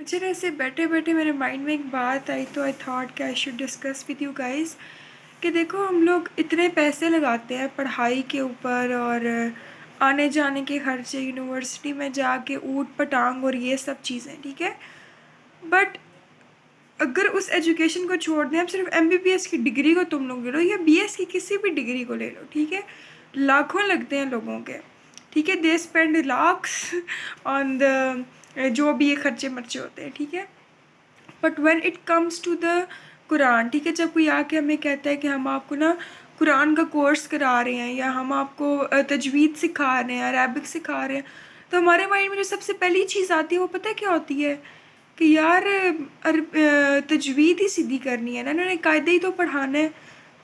اچھا ایسے بیٹھے بیٹھے میرے مائنڈ میں ایک بات آئی تو آئی تھاٹ کہ I should discuss with you guys کہ دیکھو ہم لوگ اتنے پیسے لگاتے ہیں پڑھائی کے اوپر اور آنے جانے کے خرچے یونیورسٹی میں جا کے اوٹ پٹانگ اور یہ سب چیزیں ٹھیک ہے. بٹ اگر اس ایجوکیشن کو چھوڑ دیں اب صرف ایم بی بی ایس کی ڈگری کو تم لوگ لے لو یا بی ایس کی کسی بھی ڈگری کو لے لو ٹھیک ہے, لاکھوں لگتے ہیں لوگوں کے ٹھیک ہے, دے اسپینڈ لاکس آن دا جو بھی یہ خرچے مرچے ہوتے ہیں ٹھیک ہے. But when it comes to the Quran ٹھیک ہے, جب کوئی آ کے ہمیں کہتا ہے کہ ہم آپ کو نا قرآن کا کورس کرا رہے ہیں یا ہم آپ کو تجوید سکھا رہے ہیں, عربک سکھا رہے ہیں, تو ہمارے مائنڈ میں جو سب سے پہلی چیز آتی ہے وہ پتہ کیا ہوتی ہے کہ یار تجوید ہی سیدھی کرنی ہے نا, انہوں نے قاعدے ہی تو پڑھانا ہے,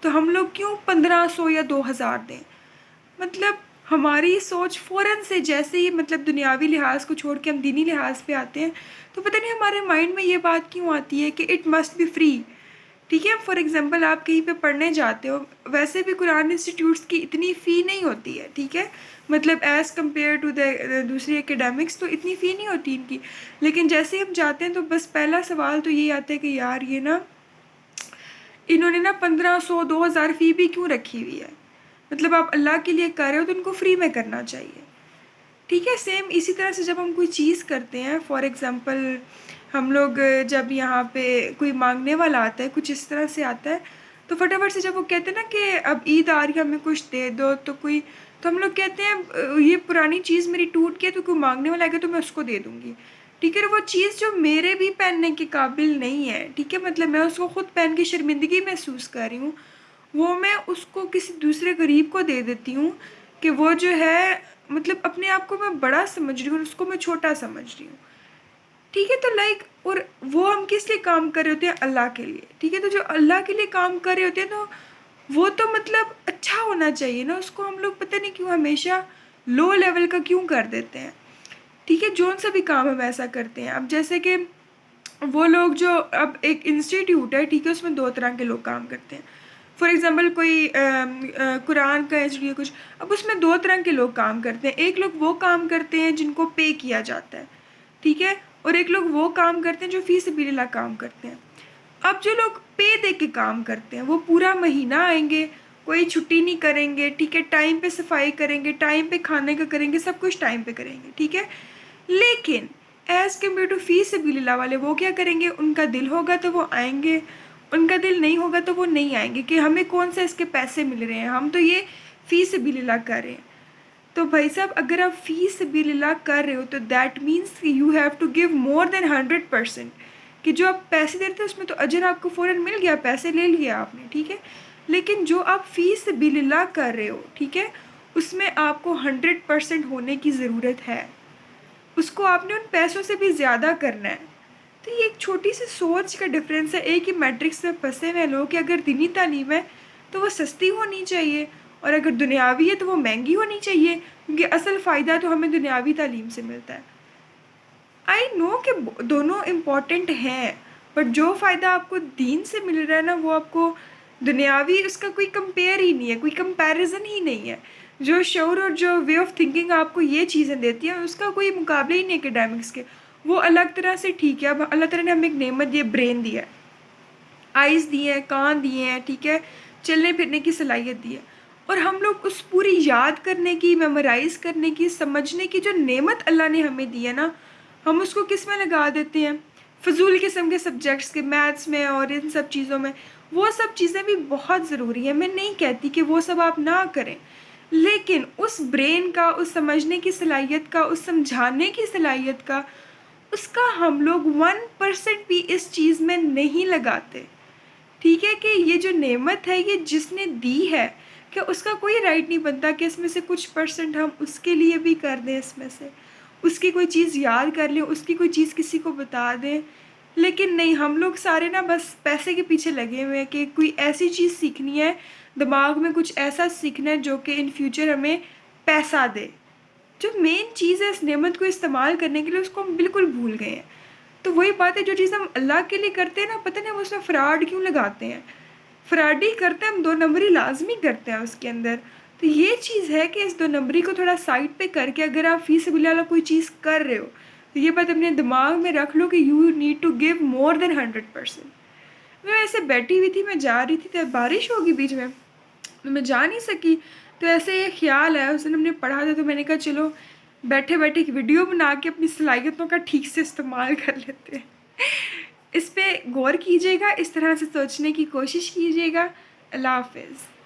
تو ہم لوگ کیوں 1500 یا 2000 دیں. مطلب ہماری سوچ فوراً سے جیسے ہی مطلب دنیاوی لحاظ کو چھوڑ کے ہم دینی لحاظ پہ آتے ہیں تو پتہ نہیں ہمارے مائنڈ میں یہ بات کیوں آتی ہے کہ اٹ مسٹ بی فری. ٹھیک ہے, فار ایگزامپل آپ کہیں پہ پڑھنے جاتے ہو, ویسے بھی قرآن انسٹیٹیوٹس کی اتنی فی نہیں ہوتی ہے ٹھیک ہے, مطلب ایز کمپیئر ٹو دا دوسری اکیڈیمکس تو اتنی فی نہیں ہوتی ان کی, لیکن جیسے ہی ہم جاتے ہیں تو بس پہلا سوال تو یہی آتا ہے کہ یار یہ نا انہوں نے نا 1500 2000 فی بھی کیوں رکھی ہوئی ہے, مطلب آپ اللہ کے لیے کر رہے ہو تو ان کو فری میں کرنا چاہیے. ٹھیک ہے, سیم اسی طرح سے جب ہم کوئی چیز کرتے ہیں, فار ایگزامپل ہم لوگ جب یہاں پہ کوئی مانگنے والا آتا ہے کچھ اس طرح سے آتا ہے تو فٹافٹ سے جب وہ کہتے ہیں نا کہ اب عید آ رہی ہے ہمیں کچھ دے دو, تو ہم لوگ کہتے ہیں یہ پرانی چیز میری ٹوٹ گئی تو کوئی مانگنے والا آئے گا تو میں اس کو دے دوں گی. ٹھیک ہے, وہ چیز جو میرے بھی پہننے کے قابل نہیں ہے ٹھیک ہے, مطلب میں اس کو خود پہن کے شرمندگی محسوس کر رہی ہوں, وہ میں اس کو کسی دوسرے غریب کو دے دیتی ہوں کہ وہ جو ہے مطلب اپنے آپ کو میں بڑا سمجھ رہی ہوں اور اس کو میں چھوٹا سمجھ رہی ہوں. ٹھیک ہے, تو لائک اور وہ ہم کس لیے کام کر رہے ہوتے ہیں, اللہ کے لیے. ٹھیک ہے, تو جو اللہ کے لیے کام کر رہے ہوتے ہیں تو وہ تو مطلب اچھا ہونا چاہیے نا, اس کو ہم لوگ پتہ نہیں کیوں ہمیشہ لو لیول کا کیوں کر دیتے ہیں. ٹھیک ہے, جون سا بھی کام ہم ایسا کرتے ہیں. اب جیسے کہ وہ لوگ جو اب ایک انسٹیٹیوٹ ہے ٹھیک ہے, اس میں 2 طرح کے لوگ کام کرتے ہیں. فار ایگزامپل کوئی قرآن کا انسٹیٹیوٹ کچھ, اب اس میں 2 طرح کے لوگ کام کرتے ہیں. ایک لوگ وہ کام کرتے ہیں جن کو پے کیا جاتا ہے ٹھیک ہے, اور ایک لوگ وہ کام کرتے ہیں جو فی سبیل اللہ کام کرتے ہیں. اب جو لوگ پے دے کے کام کرتے ہیں وہ پورا مہینہ آئیں گے, کوئی چھٹی نہیں کریں گے ٹھیک ہے, ٹائم پہ صفائی کریں گے, ٹائم پہ کھانے کا کریں گے, سب کچھ ٹائم پہ کریں گے ٹھیک ہے. لیکن ایز کمپیئر ٹو فی سبیل اللہ والے وہ کیا کریں گے, ان کا دل ہوگا تو وہ آئیں گے, ان کا دل نہیں ہوگا تو وہ نہیں آئیں گے کہ ہمیں کون سے اس کے پیسے مل رہے ہیں, ہم تو یہ فی سبیل اللہ کر رہے ہیں. تو بھائی صاحب اگر آپ فی سبیل اللہ کر رہے ہو تو that means you have to give more than 100%, کہ جو آپ پیسے دیتے ہیں اس میں تو اجر آپ کو فوراً مل گیا, پیسے لے لیا آپ نے ٹھیک ہے, لیکن جو آپ فی سبیل اللہ کر رہے ہو ٹھیک ہے اس میں آپ کو 100% ہونے کی ضرورت ہے, اس کو آپ نے ان پیسوں سے بھی زیادہ کرنا ہے. تو یہ ایک چھوٹی سی سوچ کا ڈفرینس ہے, ایک ہی میٹرکس میں پھنسے ہوئے لوگ کہ اگر دینی تعلیم ہے تو وہ سستی ہونی چاہیے اور اگر دنیاوی ہے تو وہ مہنگی ہونی چاہیے, کیونکہ اصل فائدہ تو ہمیں دنیاوی تعلیم سے ملتا ہے. آئی نو کہ دونوں امپورٹنٹ ہیں, بٹ جو فائدہ آپ کو دین سے مل رہا ہے نا وہ آپ کو دنیاوی اس کا کوئی کمپیئر ہی نہیں ہے, کوئی کمپیریزن ہی نہیں ہے. جو شعور اور جو وے آف تھنکنگ آپ کو یہ چیزیں دیتی ہیں اس کا کوئی مقابلہ ہی نہیں اکیڈیمکس کے, وہ الگ طرح سے ٹھیک ہے. اب اللہ تعالیٰ نے ہمیں ایک نعمت دی ہے, برین دی ہے, آئیز دی ہیں, کان دیے ہیں ٹھیک ہے, چلنے پھرنے کی صلاحیت دی ہے, اور ہم لوگ اس پوری یاد کرنے کی, میمورائز کرنے کی, سمجھنے کی جو نعمت اللہ نے ہمیں دی ہے نا, ہم اس کو کس میں لگا دیتے ہیں, فضول قسم کے سبجیکٹس کے, میتھس میں اور ان سب چیزوں میں. وہ سب چیزیں بھی بہت ضروری ہیں, میں نہیں کہتی کہ وہ سب آپ نہ کریں, لیکن اس برین کا, اس سمجھنے کی صلاحیت کا, اس سمجھانے کی صلاحیت کا, اس کا ہم لوگ 1% بھی اس چیز میں نہیں لگاتے. ٹھیک ہے, کہ یہ جو نعمت ہے یہ جس نے دی ہے کہ اس کا کوئی رائٹ نہیں بنتا کہ اس میں سے کچھ پرسنٹ ہم اس کے لیے بھی کر دیں, اس میں سے اس کی کوئی چیز یاد کر لیں, اس کی کوئی چیز کسی کو بتا دیں. لیکن نہیں, ہم لوگ سارے نا بس پیسے کے پیچھے لگے ہوئے ہیں کہ کوئی ایسی چیز سیکھنی ہے, دماغ میں کچھ ایسا سیکھنا ہے جو کہ ان فیوچر ہمیں پیسہ دے. جو مین چیز ہے اس نعمت کو استعمال کرنے کے لیے اس کو ہم بالکل بھول گئے ہیں. تو وہی بات ہے, جو چیز ہم اللہ کے لیے کرتے ہیں نا, پتہ نہیں ہم اس میں فراڈ کیوں لگاتے ہیں, فراڈ ہی کرتے ہیں ہم, 2 نمبری لازمی کرتے ہیں اس کے اندر. تو یہ چیز ہے کہ اس 2 نمبری کو تھوڑا سائڈ پہ کر کے اگر آپ فی سبیل اللہ کوئی چیز کر رہے ہو, تو یہ بات اپنے دماغ میں رکھ لو کہ you need to give more than 100%۔ میں ایسے بیٹھی ہوئی تھی، میں جا رہی تھی تو بارش ہوگی بیچ میں جا نہیں سکی، تو ایسے یہ خیال ہے، اس دن ہم نے پڑھا تھا تو میں نے کہا چلو بیٹھے بیٹھے ایک ویڈیو بنا کے اپنی صلاحیتوں کا ٹھیک سے استعمال کر لیتے ہیں۔ اس پہ غور کیجیے گا، اس طرح سے سوچنے کی کوشش کیجیے گا۔ اللہ حافظ۔